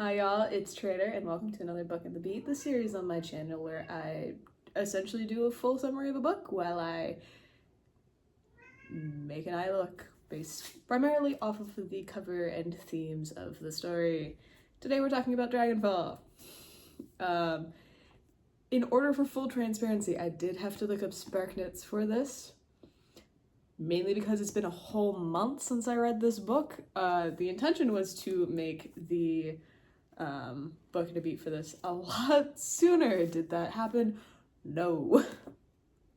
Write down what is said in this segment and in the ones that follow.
Hi y'all, it's Trader and welcome to another Book and the Beat, the series on my channel where I essentially do a full summary of a book while I make an eye look based primarily off of the cover and themes of the story. Today we're talking about Dragonfall. In order for full transparency, I did have to look up SparkNotes for this, mainly because it's been a whole month since I read this book. The intention was to make the Book and a Beat for this a lot sooner. Did that happen? No.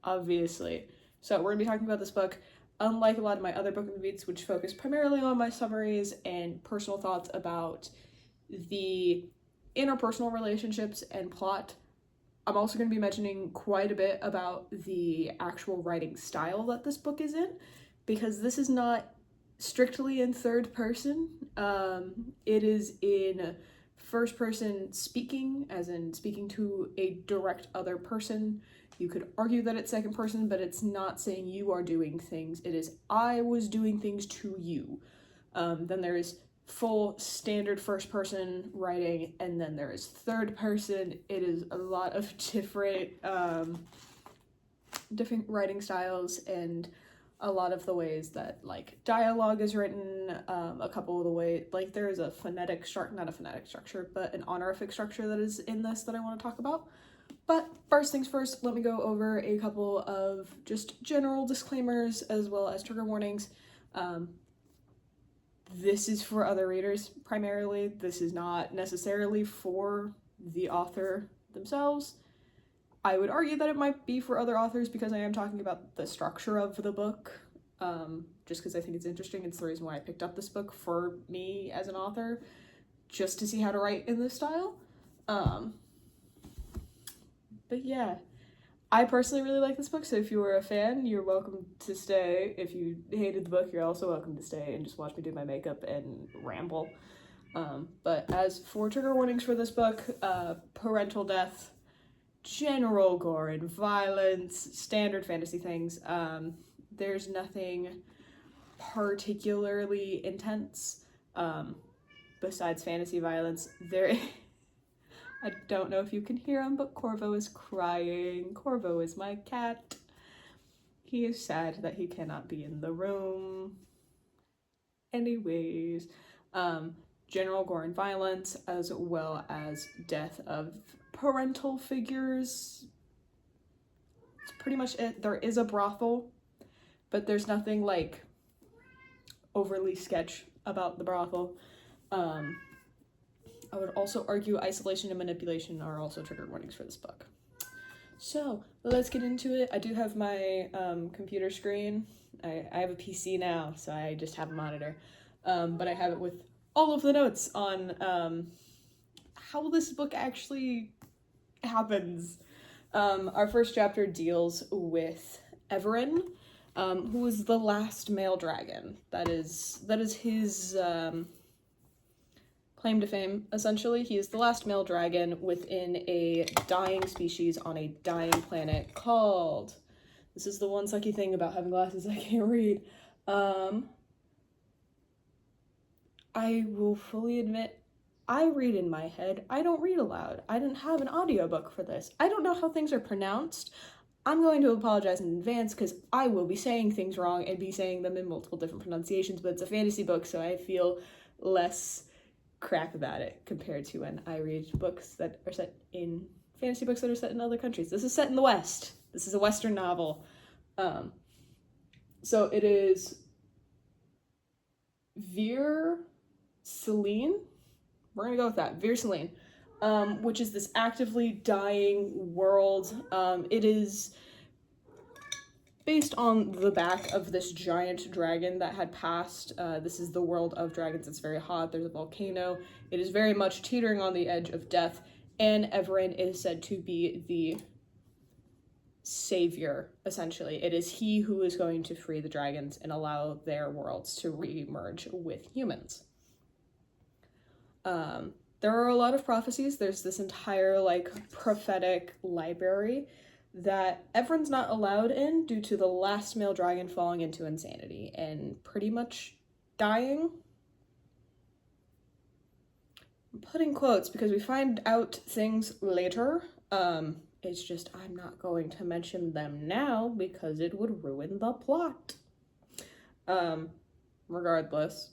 Obviously. So we're gonna be talking about this book. Unlike a lot of my other Book and the Beats, which focus primarily on my summaries and personal thoughts about the interpersonal relationships and plot, I'm also going to be mentioning quite a bit about the actual writing style that this book is in, because this is not strictly in third person. It is in first person speaking, as in speaking to a direct other person. You could argue that it's second person, but it's not saying you are doing things. It is I was doing things to you. Then there is full standard first person writing, and then there is third person. It is a lot of different writing styles, and a lot of the ways that like dialogue is written, a couple of the way like there is a phonetic structure, not a phonetic structure, but an honorific structure that is in this that I want to talk about. But first things first, let me go over a couple of just general disclaimers as well as trigger warnings. This is for other readers primarily. This is not necessarily for the author themselves. I would argue that it might be for other authors because I am talking about the structure of the book, just because I think it's interesting. It's the reason why I picked up this book for me as an author, just to see how to write in this style. But yeah, I personally really like this book, so if you were a fan, you're welcome to stay. If you hated the book, you're also welcome to stay and just watch me do my makeup and ramble. But as for trigger warnings for this book, parental death, general gore and violence, standard fantasy things. There's nothing particularly intense besides fantasy violence. I don't know if you can hear him, but Corvo is crying. Corvo is my cat. He is sad that he cannot be in the room. Anyways, general gore and violence, as well as death of parental figures. It's pretty much it. There is a brothel, but there's nothing like overly sketch about the brothel. I would also argue isolation and manipulation are also trigger warnings for this book. So let's get into it. I do have my computer screen. I have a PC now, so I just have a monitor. But I have it with all of the notes on how this book actually happens. Our first chapter deals with Everin, who is the last male dragon. That is his claim to fame, essentially. He is the last male dragon within a dying species on a dying planet called... This is the one sucky thing about having glasses I can't read. I will fully admit, I read in my head. I don't read aloud. I didn't have an audiobook for this. I don't know how things are pronounced. I'm going to apologize in advance because I will be saying things wrong and be saying them in multiple different pronunciations, but it's a fantasy book, so I feel less crap about it compared to when I read books that are set in fantasy books that are set in other countries. This is set in the West. This is a Western novel. So it is Vir Celine. We're gonna go with that. Vir Celine, which is this actively dying world. It is based on the back of this giant dragon that had passed. This is the world of dragons. It's very hot. There's a volcano. It is very much teetering on the edge of death, and Everin is said to be the savior, essentially. It is he who is going to free the dragons and allow their worlds to re-merge with humans. There are a lot of prophecies. There's this entire prophetic library that Evren's not allowed in due to the last male dragon falling into insanity and pretty much dying. I'm putting quotes because we find out things later. It's just I'm not going to mention them now because it would ruin the plot. Regardless,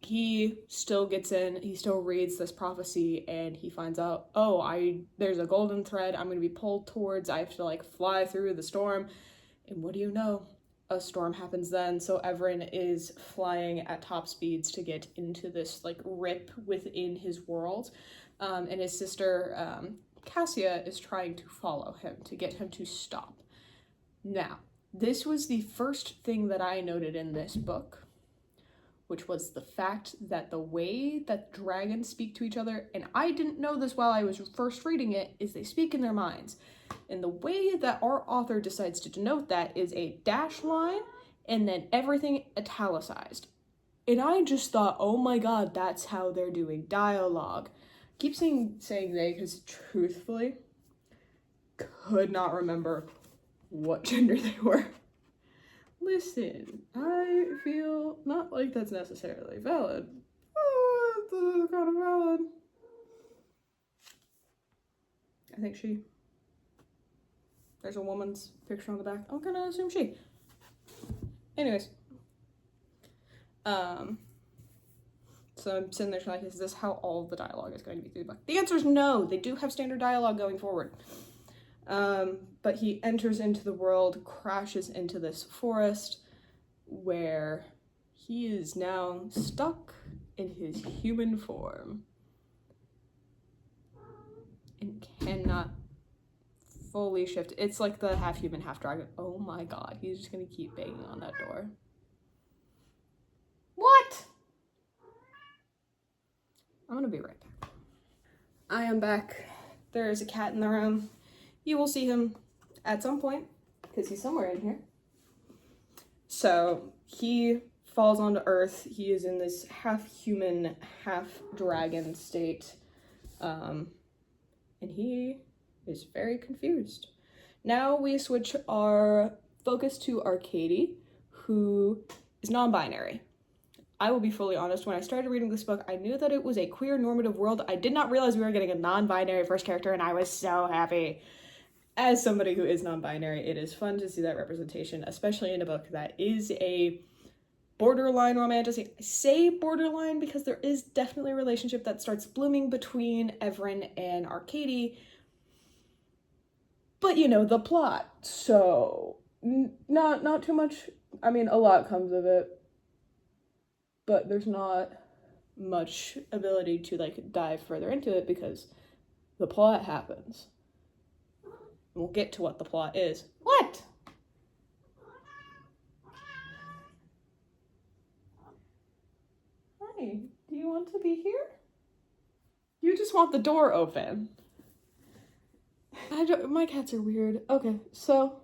he still gets in, he still reads this prophecy, and he finds out, oh, there's a golden thread I'm gonna be pulled towards, I have to like fly through the storm, and what do you know? A storm happens then, so Everin is flying at top speeds to get into this like rip within his world, and his sister Cassia is trying to follow him to get him to stop. Now, this was the first thing that I noted in this book, which was the fact that the way that dragons speak to each other, and I didn't know this while I was first reading it, is they speak in their minds. And the way that our author decides to denote that is a dash line and then everything italicized. And I just thought, oh my god, that's how they're doing dialogue. I keep saying they because truthfully, could not remember what gender they were. Listen, I feel not like that's necessarily valid. It's kind of valid. I think she. There's a woman's picture on the back. I'm gonna assume she. Anyways. So I'm sitting there like, is this how all of the dialogue is going to be through the book? The answer is no. They do have standard dialogue going forward. But he enters into the world, crashes into this forest, where he is now stuck in his human form and cannot fully shift. It's like the half human, half dragon. Oh my god, he's just gonna keep banging on that door. What? I'm gonna be right back. I am back. There is a cat in the room. You will see him at some point, because he's somewhere in here. So he falls onto Earth. He is in this half human, half dragon state. And he is very confused. Now we switch our focus to Arcady, who is non-binary. I will be fully honest, when I started reading this book, I knew that it was a queer normative world. I did not realize we were getting a non-binary first character, and I was so happy. As somebody who is non-binary, it is fun to see that representation, especially in a book that is a borderline romantic. I say borderline because there is definitely a relationship that starts blooming between Everin and Arcady. But you know, the plot, so not too much. I mean, a lot comes of it, but there's not much ability to like dive further into it because the plot happens. We'll get to what the plot is. What? Hi, do you want to be here? You just want the door open. My cats are weird. Okay, so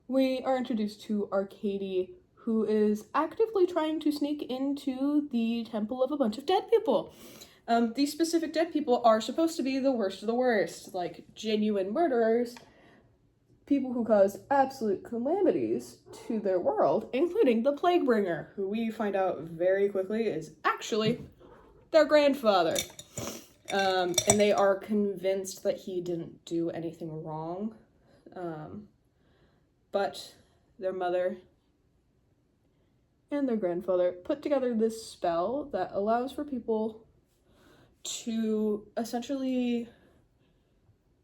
we are introduced to Arcady, who is actively trying to sneak into the temple of a bunch of dead people. These specific dead people are supposed to be the worst of the worst, like genuine murderers, people who caused absolute calamities to their world, including the Plaguebringer, who we find out very quickly is actually their grandfather. And they are convinced that he didn't do anything wrong. But their mother and their grandfather put together this spell that allows for people to essentially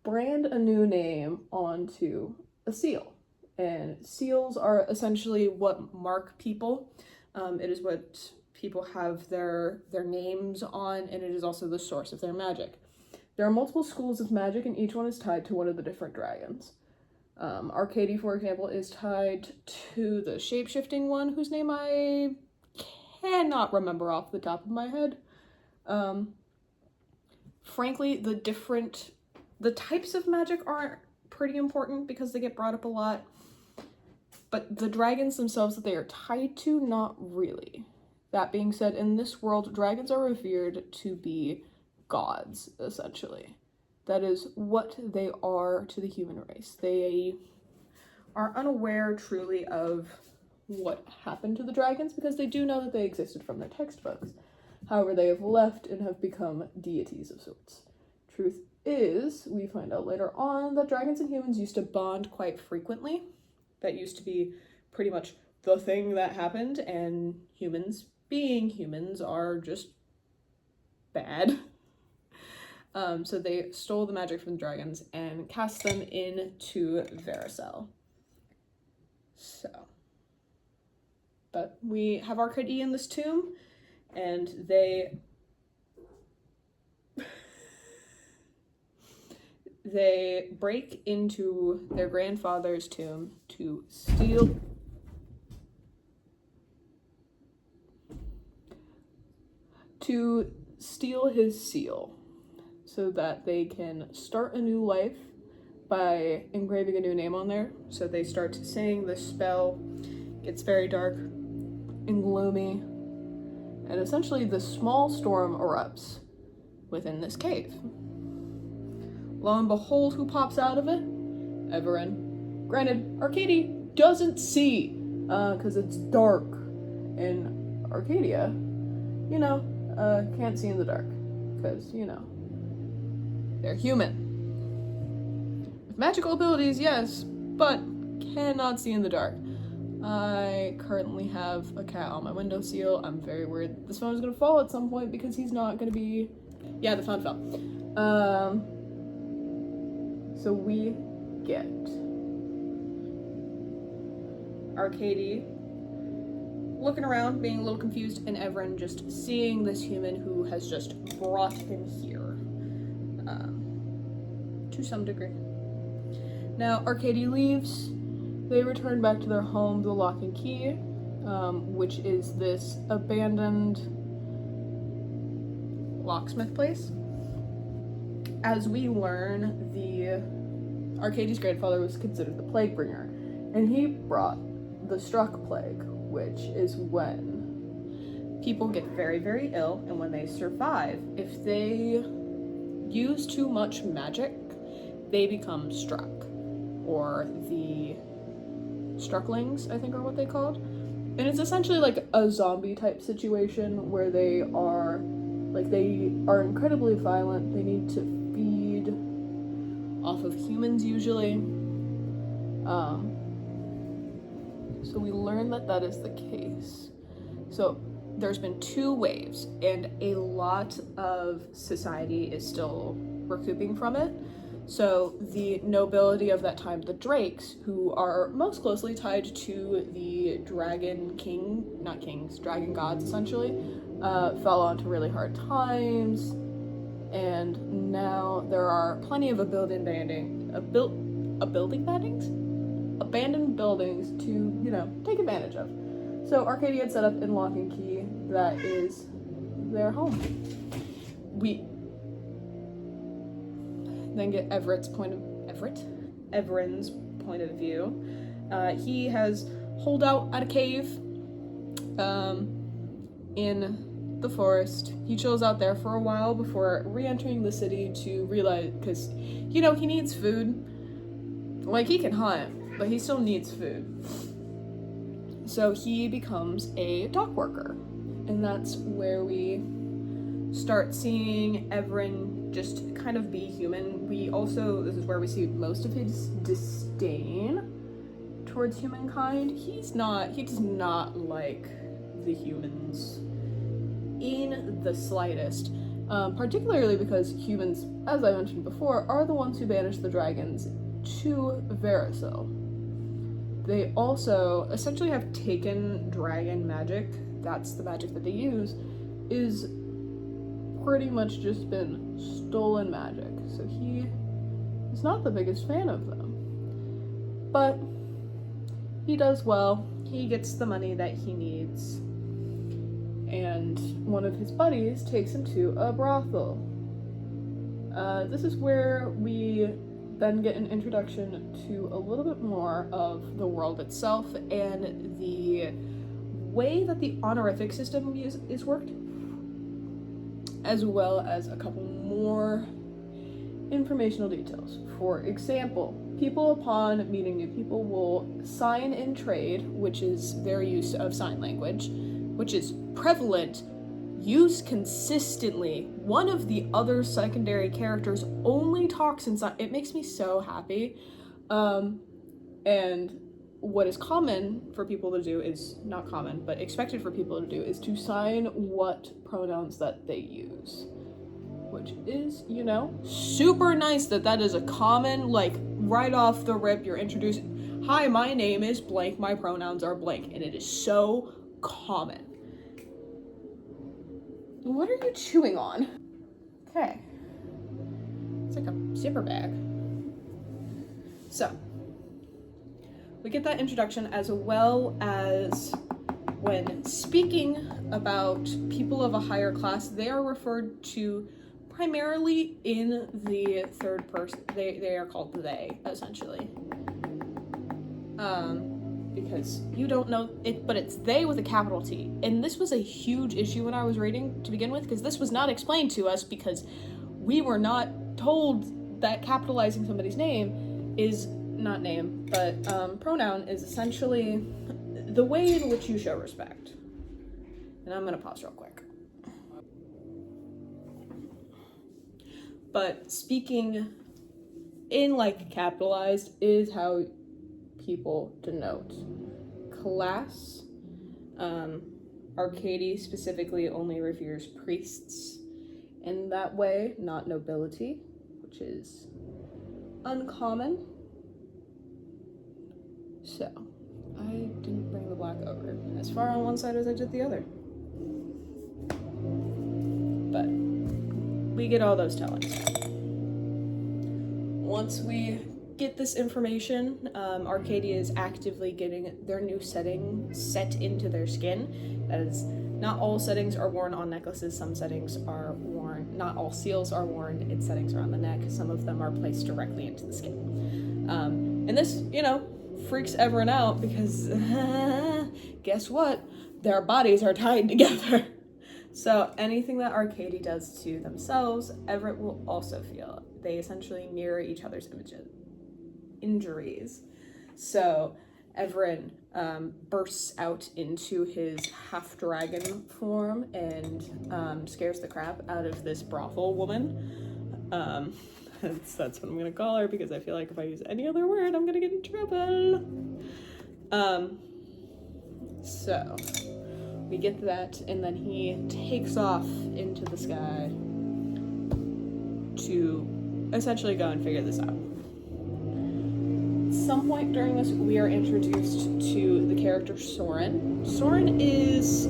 brand a new name onto a seal. And seals are essentially what mark people. It is what people have their names on, and it is also the source of their magic. There are multiple schools of magic, and each one is tied to one of the different dragons. Arcady, for example, is tied to the shape-shifting one, whose name I cannot remember off the top of my head. Frankly, the types of magic aren't pretty important because they get brought up a lot, but the dragons themselves that they are tied to, not really. That being said, in this world, dragons are revered to be gods, essentially. That is what they are to the human race. They are unaware truly of what happened to the dragons because they do know that they existed from their textbooks. However, they have left and have become deities of sorts. Truth is, we find out later on that dragons and humans used to bond quite frequently. That used to be pretty much the thing that happened, and humans, being humans, are just bad. So they stole the magic from the dragons and cast them into Vericel. But we have Arcady in this tomb, and they break into their grandfather's tomb to steal his seal, so that they can start a new life by engraving a new name on there. So they start saying this spell, gets very dark and gloomy, and essentially this small storm erupts within this cave. Lo and behold, who pops out of it? Everin. Granted, Arcady doesn't see, because it's dark, and Arcadia, can't see in the dark, because, they're human. With magical abilities, yes, but cannot see in the dark. I currently have a cat on my windowsill. I'm very worried this phone is gonna fall at some point because he's not gonna be... Yeah, the phone fell. So we get Arcady looking around, being a little confused, and Everin just seeing this human who has just brought him here, to some degree. Now, Arcady leaves. They return back to their home, the Lock and Key, which is this abandoned locksmith place. As we learn, Arcady's grandfather was considered the plague bringer, and he brought the struck plague, which is when people get very, very ill, and when they survive, if they use too much magic, they become struck, or the strucklings, I think are what they called. And it's essentially like a zombie type situation where they are incredibly violent. They need to feed off of humans usually. So we learn that is the case. So there's been 2 waves, and a lot of society is still recouping from it. So the nobility of that time, the Drakes, who are most closely tied to the dragon dragon gods essentially, fell onto really hard times, and now there are plenty of abandoned buildings to, take advantage of. So Arcadia had set up in Lock and Key, that is their home. We then get Everin's point of view. He has holed out at a cave in the forest. He chills out there for a while before re-entering the city to realize, because, he needs food. Like, he can hunt, but he still needs food. So he becomes a dock worker, and that's where we start seeing Everin just kind of be human. This is where we see most of his disdain towards humankind. He does not like the humans in the slightest, particularly because humans, as I mentioned before, are the ones who banished the dragons to Vericel. They also essentially have taken dragon magic, that's the magic that they use, is pretty much just been stolen magic. So he is not the biggest fan of them. But he does well. He gets the money that he needs. And one of his buddies takes him to a brothel. This is where we then get an introduction to a little bit more of the world itself and the way that the honorific system is worked, as well as a couple more informational details. For example, people upon meeting new people will sign in trade, which is their use of sign language, which is prevalent used consistently. One of the other secondary characters only talks inside. It makes me so happy. And what is common for people to do is, not common, but expected for people to do, is to sign what pronouns that they use. Which is, you know, super nice that is a common, like, right off the rip, you're introducing, hi, my name is blank, my pronouns are blank, and it is so common. What are you chewing on? Okay. It's like a zipper bag. So, we get that introduction, as well as when speaking about people of a higher class, they are referred to primarily in the third person. They are called they, essentially. Because you don't know it, but it's they with a capital T. And this was a huge issue when I was reading to begin with, because this was not explained to us, because we were not told that capitalizing somebody's name is not name, but pronoun is essentially the way in which you show respect. And I'm gonna pause real quick. But speaking in, like, capitalized is how people denote class. Arcady specifically only reveres priests in that way, not nobility, which is uncommon. So, I didn't bring the black over as far on one side as I did the other. But we get all those tellings. Once we get this information, Arcadia is actively getting their new setting set into their skin. That is, not all settings are worn on necklaces, some settings are worn, not all seals are worn, its settings are on the neck, some of them are placed directly into the skin. And this, you know, freaks everyone out because guess what? Their bodies are tied together. So anything that Arcady does to themselves, Everett will also feel. They essentially mirror each other's injuries. So Everett bursts out into his half-dragon form and scares the crap out of this brothel woman. That's what I'm gonna call her, because I feel like if I use any other word, I'm gonna get in trouble. So we get that, and then he takes off into the sky to essentially go and figure this out. At some point during this, we are introduced to the character Soren. Soren is...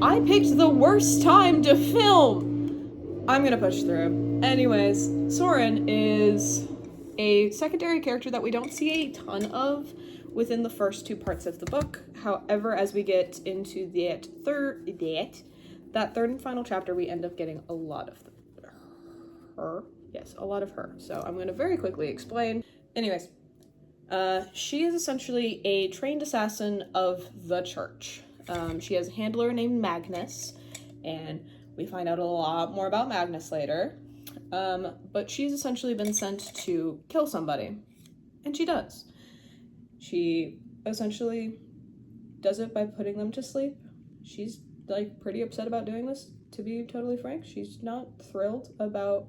I picked the worst time to film! I'm gonna push through. Anyways, Soren is a secondary character that we don't see a ton of within the first two parts of the book. However, as we get into that third and final chapter, we end up getting a lot of her. Yes, a lot of her. So I'm going to very quickly explain. Anyways, she is essentially a trained assassin of the church. She has a handler named Magnus, and we find out a lot more about Magnus later. But she's essentially been sent to kill somebody, and she does. She essentially does it by putting them to sleep. She's, like, pretty upset about doing this, to be totally frank. She's not thrilled about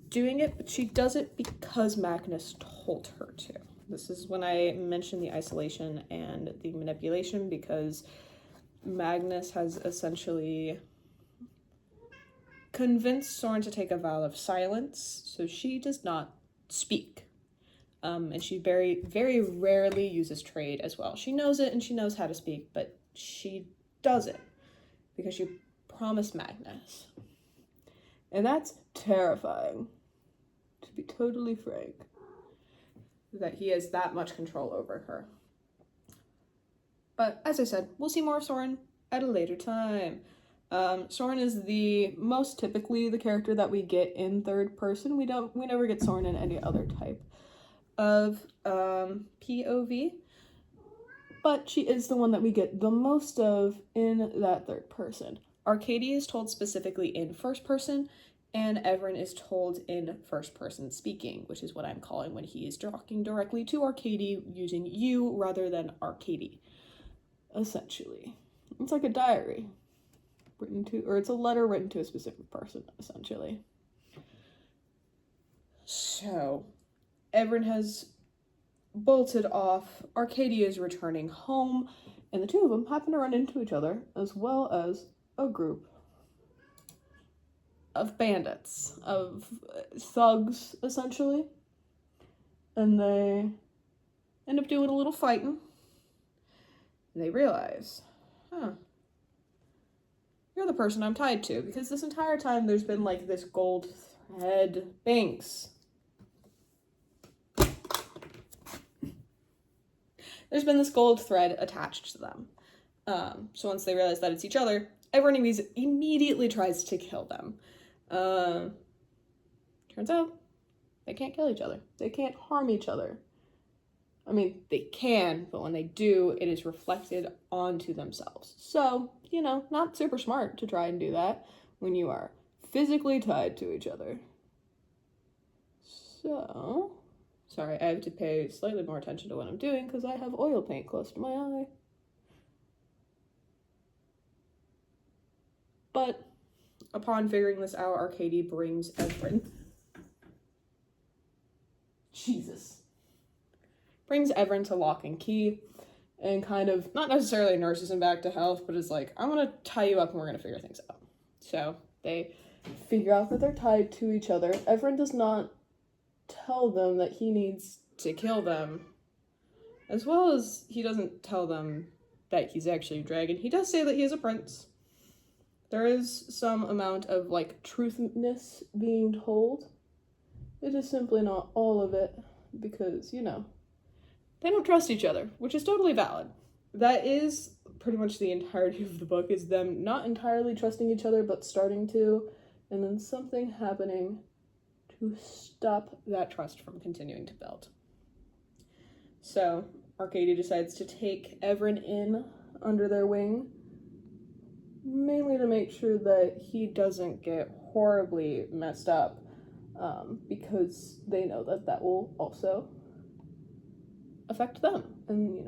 doing it, but she does it because Magnus told her to. This is when I mentioned the isolation and the manipulation, because Magnus has essentially convinced Soren to take a vow of silence, so she does not speak. And she very, very rarely uses trade as well. She knows it and she knows how to speak, but she doesn't because she promised Magnus. And that's terrifying, to be totally frank, that he has that much control over her. But as I said, we'll see more of Soren at a later time. Soren is the most typically the character that we get in third person. We never get Soren in any other type of POV, but she is the one that we get the most of in that third person. Arcady is told specifically in first person, and Everin is told in first person speaking, which is what I'm calling when he is talking directly to Arcady using you rather than Arcady, essentially. It's like a diary written to, or it's a letter written to a specific person, essentially. So, Everin has bolted off. Arcadia is returning home, and the two of them happen to run into each other, as well as a group of bandits, of thugs, essentially. And they end up doing a little fighting. And they realize, you're the person I'm tied to, because this entire time there's been like this gold thread. Banks. There's been this gold thread attached to them. So once they realize that it's each other, everyone immediately tries to kill them. Turns out they can't kill each other. They can't harm each other. I mean, they can, but when they do, it is reflected onto themselves. So, not super smart to try and do that when you are physically tied to each other. So, sorry, I have to pay slightly more attention to what I'm doing because I have oil paint close to my eye. But upon figuring this out, Arcady brings Everin. Brings Everin to Lock and Key and kind of, not necessarily nurses him back to health, but is like, I'm going to tie you up and we're going to figure things out. So they figure out that they're tied to each other. Everin does not tell them that he needs to kill them, as well as he doesn't tell them that he's actually a dragon. He does say that he is a prince. There is some amount of, truthness being told. It is simply not all of it, because, they don't trust each other, which is totally valid. That is pretty much the entirety of the book, is them not entirely trusting each other, but starting to, and then something happening to stop that trust from continuing to build. So, Arcadia decides to take Everin in under their wing, mainly to make sure that he doesn't get horribly messed up, because they know that that will also affect them. And,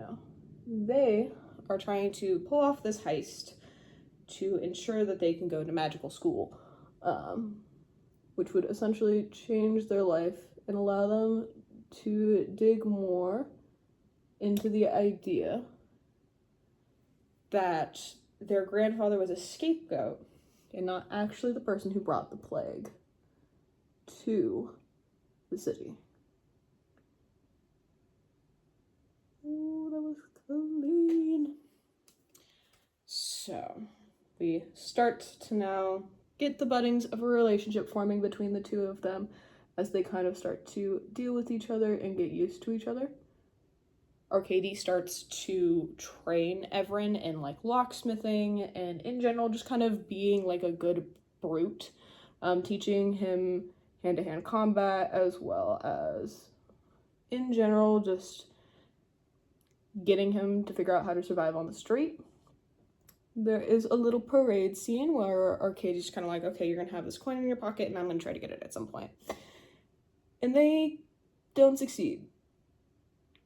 they are trying to pull off this heist to ensure that they can go to magical school, which would essentially change their life and allow them to dig more into the idea that their grandfather was a scapegoat and not actually the person who brought the plague to the city. Ooh, that was clean. So, we start to now get the buddings of a relationship forming between the two of them as they kind of start to deal with each other and get used to each other. Arcady starts to train Everin in locksmithing and in general just kind of being a good brute, teaching him hand-to-hand combat as well as in general just getting him to figure out how to survive on the street. There is a little parade scene where Arcady's kind of okay, you're gonna have this coin in your pocket and I'm gonna try to get it at some point. And they don't succeed,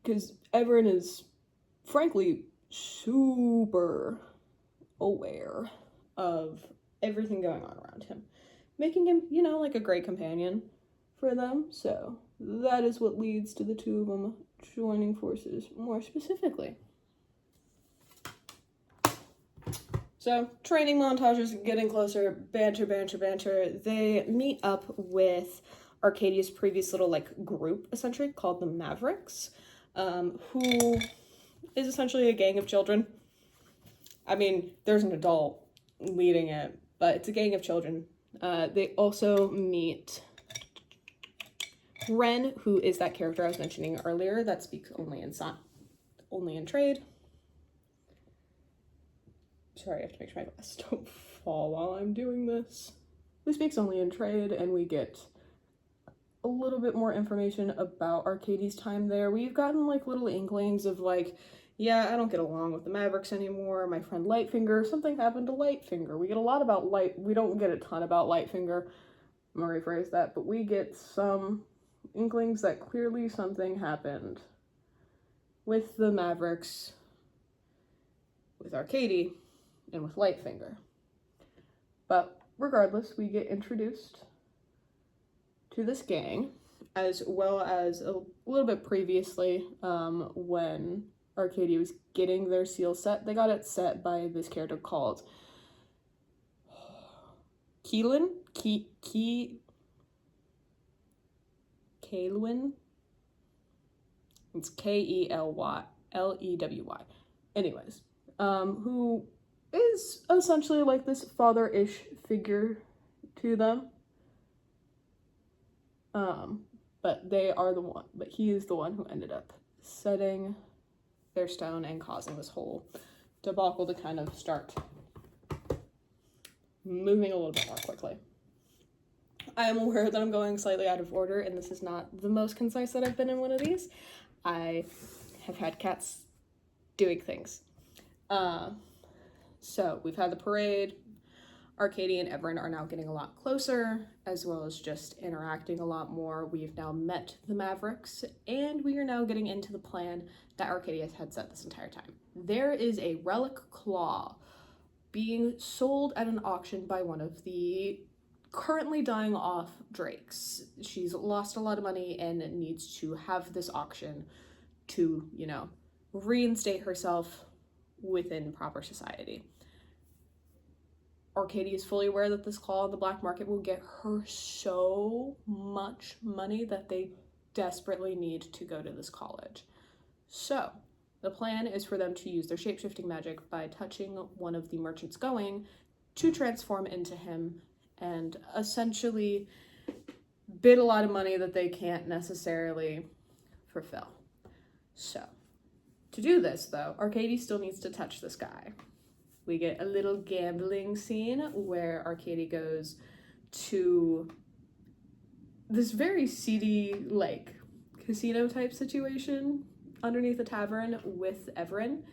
because Everin is, frankly, super aware of everything going on around him, making him, a great companion for them. So that is what leads to the two of them joining forces more specifically. So, training montages, getting closer, banter. They meet up with Arcadia's previous little, group, essentially, called the Mavericks, who is essentially a gang of children. I mean, there's an adult leading it, but it's a gang of children. They also meet Ren, who is that character I was mentioning earlier that speaks only in trade. Sorry, I have to make sure my glass don't fall while I'm doing this. Who speaks only in trade, and we get a little bit more information about Arcady's time there. We've gotten little inklings of yeah, I don't get along with the Mavericks anymore. My friend Lightfinger, something happened to Lightfinger. We get a lot about we don't get a ton about Lightfinger. I'm gonna rephrase that, but we get some inklings that clearly something happened with the Mavericks, with Arcady, and with Lightfinger. But regardless, we get introduced to this gang, as well as a little bit previously, when Arcadia was getting their seal set. They got it set by this character called Kaelin? Kaelwyn? It's Kelewy. Anyways, who is essentially like this father-ish figure to them. But he is the one who ended up setting their stone and causing this whole debacle to kind of start moving a little bit more quickly. I am aware that I'm going slightly out of order, and this is not the most concise that I've been in one of these. I have had cats doing things. So we've had the parade. Arcadia and Everin are now getting a lot closer, as well as just interacting a lot more. We've now met the Mavericks, and we are now getting into the plan that Arcadia had set this entire time. There is a relic claw being sold at an auction by one of the currently dying off drakes. She's lost a lot of money and needs to have this auction to, reinstate herself within proper society. Arcadia is fully aware that this claw on the black market will get her so much money that they desperately need to go to this college. So the plan is for them to use their shape-shifting magic by touching one of the merchants going to transform into him and essentially bid a lot of money that they can't necessarily fulfill. So to do this, though, Arcadia still needs to touch this guy. We get a little gambling scene where Arcadia goes to this very seedy, casino type situation underneath a tavern with Everin.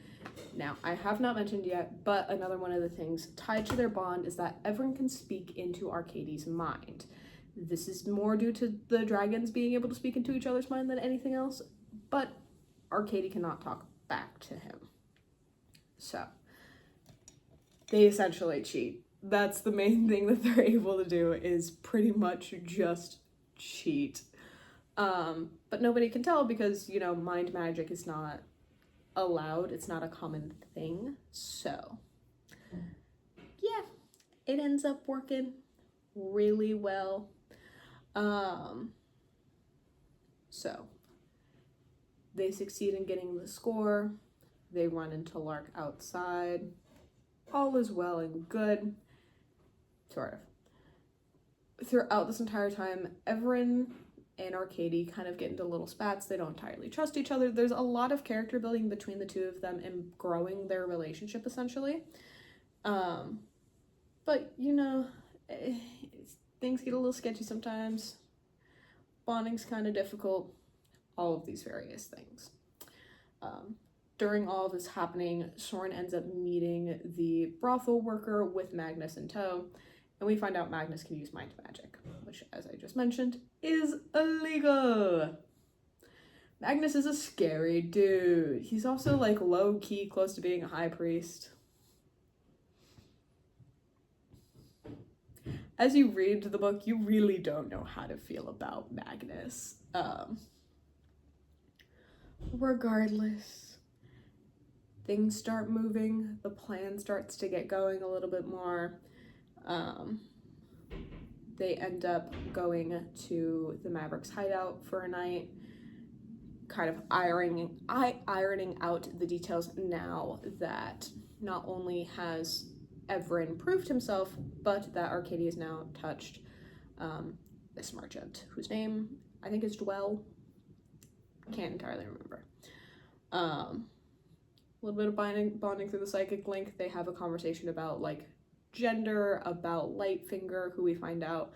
Now, I have not mentioned yet, but another one of the things tied to their bond is that Everin can speak into Arcadia's mind. This is more due to the dragons being able to speak into each other's mind than anything else, but Arcadia cannot talk back to him. So they essentially cheat. That's the main thing that they're able to do, is pretty much just cheat. But nobody can tell because, mind magic is not allowed. It's not a common thing. So, yeah, it ends up working really well. So they succeed in getting the score. They run into Lark outside. All is well and good, sort of. Throughout this entire time, Everin and Arcadia kind of get into little spats. They don't entirely trust each other. There's a lot of character building between the two of them and growing their relationship, essentially. But, things get a little sketchy sometimes. Bonding's kind of difficult. All of these various things. During all of this happening, Soren ends up meeting the brothel worker with Magnus in tow, and we find out Magnus can use mind magic, which, as I just mentioned, is illegal. Magnus is a scary dude. He's also, low-key close to being a high priest. As you read the book, you really don't know how to feel about Magnus. Regardless, things start moving, the plan starts to get going a little bit more. They end up going to the Mavericks hideout for a night, kind of ironing out the details now that not only has Everin proved himself, but that Arcadia has now touched this merchant, whose name I think is Dwell. Can't entirely remember. A little bit of bonding through the psychic link. They have a conversation about gender, about Lightfinger, who we find out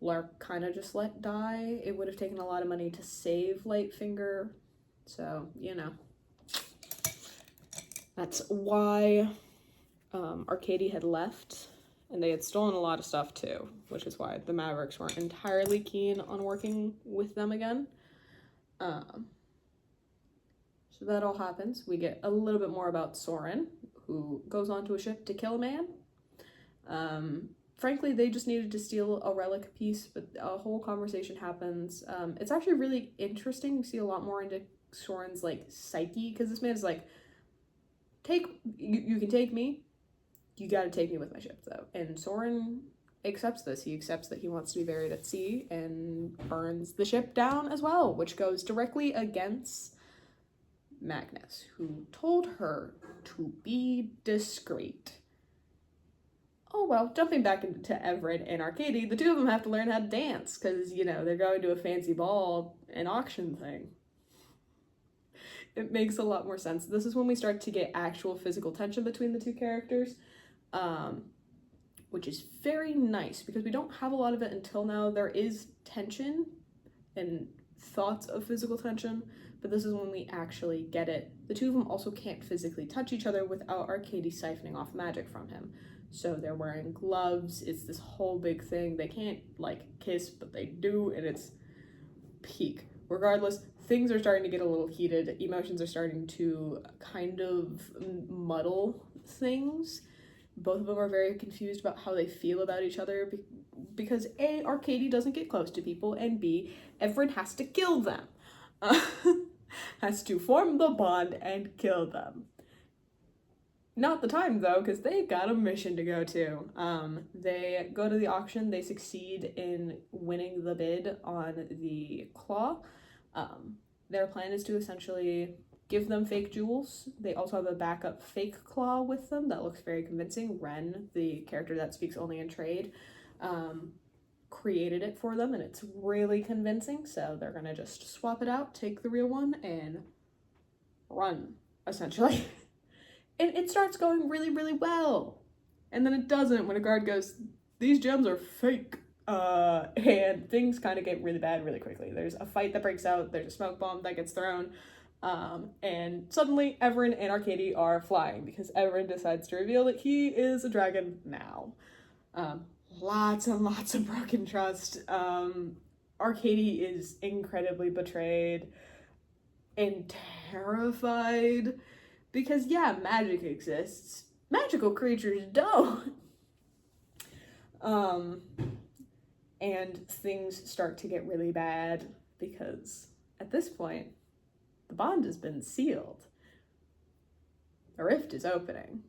Lark kind of just let die. It would have taken a lot of money to save Lightfinger, so that's why Arcadia had left, and they had stolen a lot of stuff too, which is why the Mavericks weren't entirely keen on working with them again. So that all happens. We get a little bit more about Soren, who goes onto a ship to kill a man. Frankly, they just needed to steal a relic piece, but a whole conversation happens. It's actually really interesting. You see a lot more into Soren's like psyche, because this man is like, you can take me, you gotta take me with my ship though. And Soren accepts this. He accepts that he wants to be buried at sea and burns the ship down as well, which goes directly against Magnus, who told her to be discreet. Oh well, jumping back into Everett and Arcady, the two of them have to learn how to dance, because, you know, they're going to a fancy ball, an auction thing. It makes a lot more sense. This is when we start to get actual physical tension between the two characters, which is very nice, because we don't have a lot of it until now. There is tension and thoughts of physical tension, but this is when we actually get it. The two of them also can't physically touch each other without Arcady siphoning off magic from him. So they're wearing gloves. It's this whole big thing. They can't, like, kiss, but they do, and it's peak. Regardless, things are starting to get a little heated. Emotions are starting to kind of muddle things. Both of them are very confused about how they feel about each other, because A, Arcady doesn't get close to people, and B, Everett has to kill them. Has to form the bond and kill them. Not the time though, because they got a mission to go to. They go to the auction. They succeed in winning the bid on the claw. Their plan is to essentially give them fake jewels. They also have a backup fake claw with them that looks very convincing. Ren, the character that speaks only in trade, created it for them, and it's really convincing. So they're gonna just swap it out, take the real one, and run, essentially. And it starts going really, really well. And then it doesn't when a guard goes, these gems are fake. And things kind of get really bad really quickly. There's a fight that breaks out. There's a smoke bomb that gets thrown. And suddenly Everin and Arcady are flying, because Everin decides to reveal that he is a dragon now. Lots and lots of broken trust. Arcady is incredibly betrayed and terrified. Because, yeah, magic exists. Magical creatures don't. And things start to get really bad, because at this point, the bond has been sealed. The rift is opening.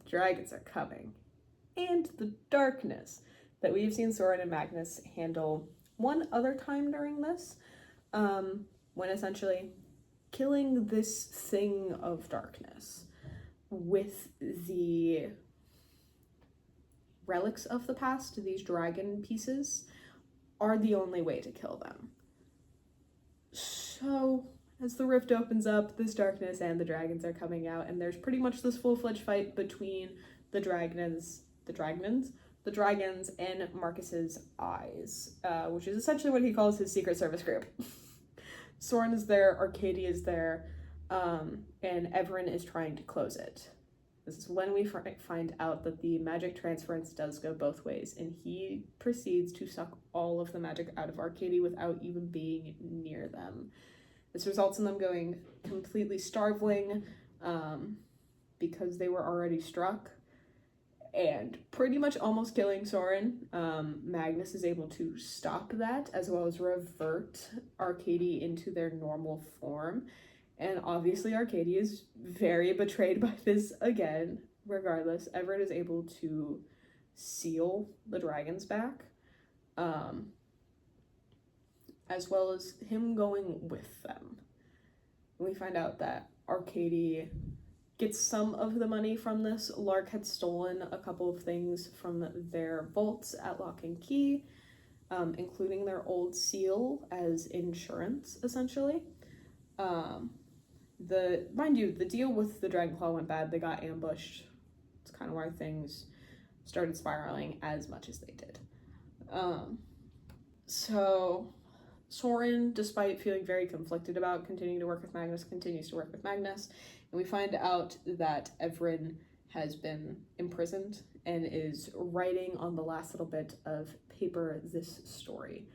Dragons are coming. And the darkness that we've seen Soren and Magnus handle one other time during this, when essentially killing this thing of darkness with the relics of the past, these dragon pieces, are the only way to kill them. So as the rift opens up, this darkness and the dragons are coming out, and there's pretty much this full-fledged fight between the dragons and Marcus's eyes, which is essentially what he calls his Secret Service group. Soren is there, Arcady is there, and Everin is trying to close it. This is when we find out that the magic transference does go both ways, and he proceeds to suck all of the magic out of Arcady without even being near them. This results in them going completely starveling, because they were already struck, and pretty much almost killing Soren. Magnus is able to stop that, as well as revert Arcady into their normal form. And obviously Arcady is very betrayed by this again. Regardless, Everett is able to seal the dragons back, as well as him going with them. And we find out that Arcady gets some of the money from this. Lark had stolen a couple of things from their vaults at Lock and Key, including their old seal as insurance, essentially. Mind you, the deal with the Dragonfall went bad. They got ambushed. It's kind of why things started spiraling as much as they did. So Soren, despite feeling very conflicted about continuing to work with Magnus, continues to work with Magnus. And we find out that Everin has been imprisoned and is writing on the last little bit of paper this story.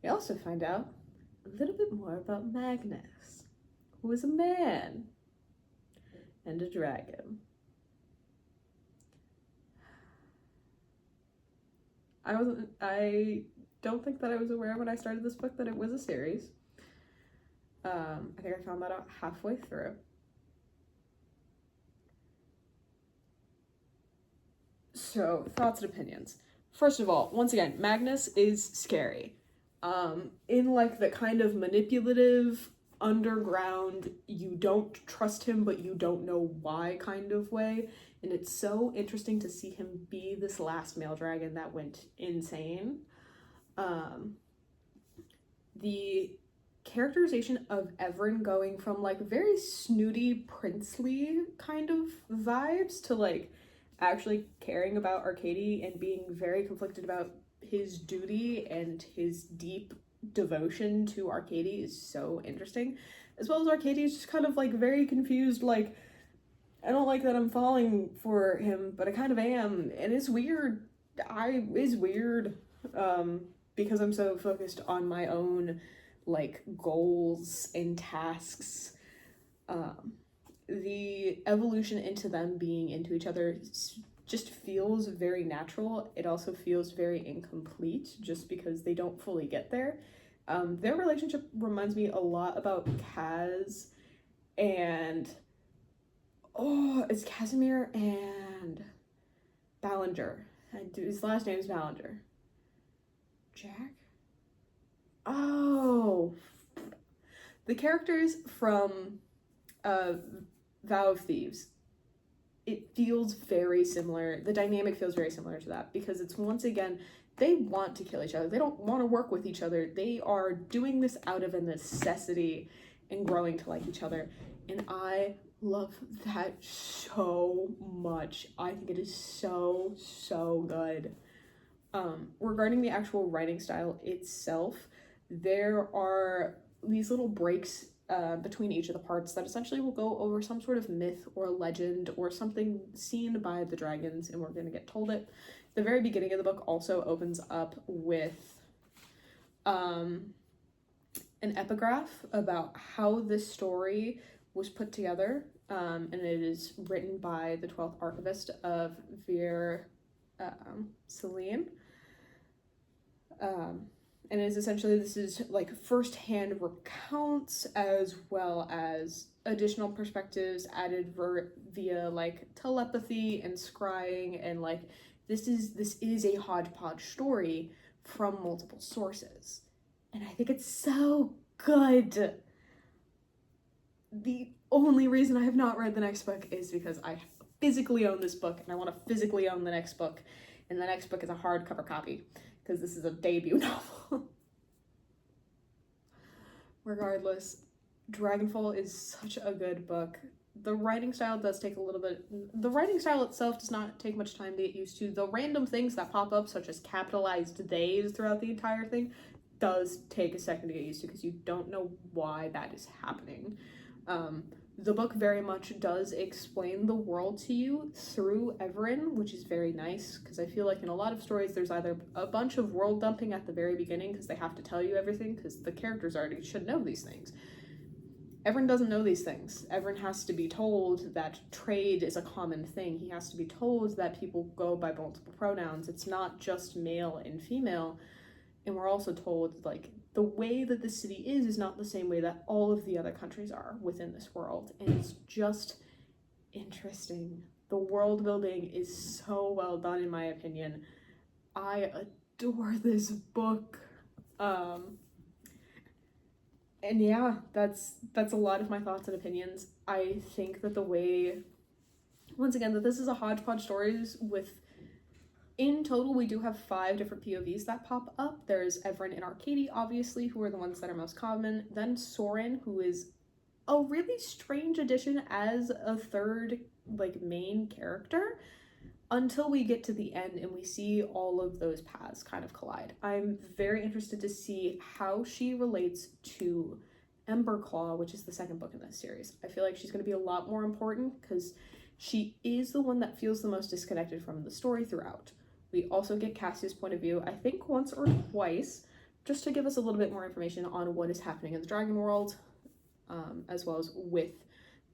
We also find out a little bit more about Magnus, who is a man. and a dragon. I don't think that I was aware when I started this book that it was a series. I think I found that out halfway through. So, thoughts and opinions. First of all, once again, Magnus is scary. In like the kind of manipulative, underground, you don't trust him but you don't know why kind of way. And it's so interesting to see him be this last male dragon that went insane. The characterization of Everin going from like very snooty, princely kind of vibes to like actually caring about Arcady and being very conflicted about his duty and his deep devotion to Arcady is so interesting. As well as Arcady is just kind of like very confused, like, I don't like that I'm falling for him, but I kind of am, and it's weird. It's weird, because I'm so focused on my own, like, goals and tasks. The evolution into them being into each other just feels very natural. It also feels very incomplete just because they don't fully get there. Their relationship reminds me a lot about Kaz and it's Casimir and Ballinger. His last name is Ballinger. Jack? Oh, the characters from Vow of Thieves. It feels very similar. The dynamic feels very similar to that because it's, once again, they want to kill each other. They don't want to work with each other. They are doing this out of a necessity and growing to like each other. And I love that so much. I think it is so, so good. Regarding the actual writing style itself, there are these little breaks between each of the parts that essentially will go over some sort of myth or legend or something seen by the dragons, and we're going to get told it. The very beginning of the book also opens up with an epigraph about how this story was put together, and it is written by the 12th Archivist of Vir Celine. And it is essentially, this is like first-hand recounts as well as additional perspectives added via like telepathy and scrying, and like this is a hodgepodge story from multiple sources, and I think it's so good. The only reason I have not read the next book is because I physically own this book and I want to physically own the next book, and the next book is a hardcover copy because this is a debut novel. Regardless, Dragonfall is such a good book. The writing style does take a little bit. The writing style itself does not take much time to get used to. The random things that pop up, such as capitalized theys throughout the entire thing, does take a second to get used to because you don't know why that is happening. The book very much does explain the world to you through Everin, which is very nice, because I feel like in a lot of stories there's either a bunch of world dumping at the very beginning because they have to tell you everything because the characters already should know these things. Everin doesn't know these things. Everin has to be told that trade is a common thing. He has to be told that people go by multiple pronouns. It's not just male and female. And we're also told, like, the way that the city is not the same way that all of the other countries are within this world. And it's just interesting. The world building is so well done, in my opinion. I adore this book. And yeah, that's a lot of my thoughts and opinions. I think that the way, once again, that this is a hodgepodge stories with, in total, we do have 5 different POVs that pop up. There's Everin and Arcady, obviously, who are the ones that are most common. Then Soren, who is a really strange addition as a third, like, main character, until we get to the end and we see all of those paths kind of collide. I'm very interested to see how she relates to Emberclaw, which is the second book in this series. I feel like she's going to be a lot more important because she is the one that feels the most disconnected from the story throughout. We also get Cassie's point of view, I think once or twice, just to give us a little bit more information on what is happening in the dragon world, as well as with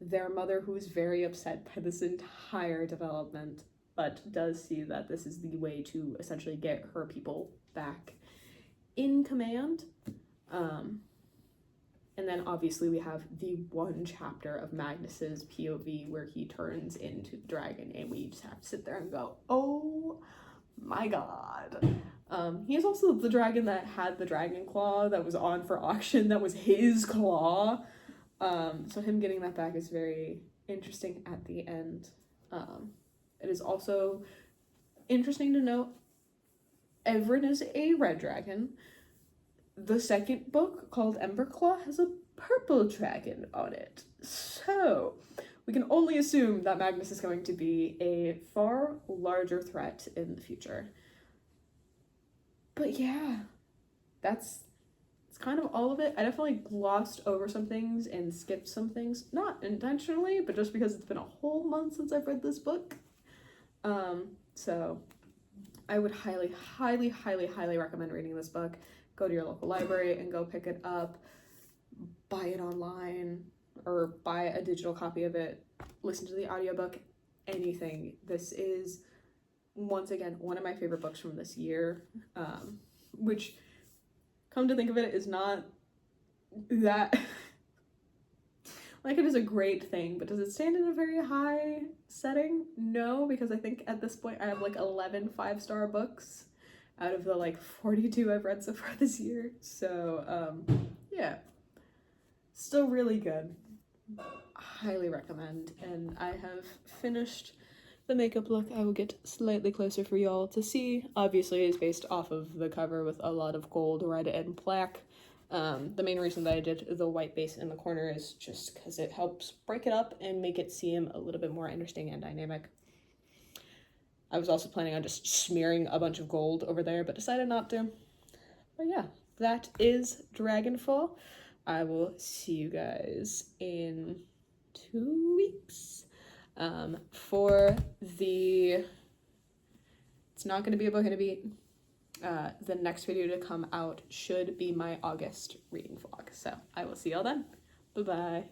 their mother, who is very upset by this entire development, but does see that this is the way to essentially get her people back in command. And then obviously we have the one chapter of Magnus's POV where he turns into the dragon, and we just have to sit there and go, oh my god. He is also the dragon that had the dragon claw that was on for auction, that was his claw. So him getting that back is very interesting at the end. It is also interesting to note Everin is a red dragon. The second book, called Emberclaw, has a purple dragon on it. So we can only assume that Magnus is going to be a far larger threat in the future. But yeah, it's kind of all of it. I definitely glossed over some things and skipped some things, not intentionally, but just because it's been a whole month since I've read this book. So I would highly, highly, highly, highly recommend reading this book. Go to your local library and go pick it up, buy it online, or buy a digital copy of it, listen to the audiobook, anything. This is, once again, one of my favorite books from this year, which, come to think of it, is not that, like, it is a great thing, but does it stand in a very high setting? No, because I think at this point I have like 11 5-star books out of the like 42 I've read so far this year. So yeah, still really good. Highly recommend. And I have finished the makeup look. I will get slightly closer for y'all to see. Obviously it's based off of the cover with a lot of gold, red, and black. The main reason that I did the white base in the corner is just because it helps break it up and make it seem a little bit more interesting and dynamic. I was also planning on just smearing a bunch of gold over there, but decided not to. But yeah, that is Dragonfall. I will see you guys in 2 weeks. For the... It's not going to be a book and a beat. The next video to come out should be my August reading vlog. So I will see y'all then. Bye-bye.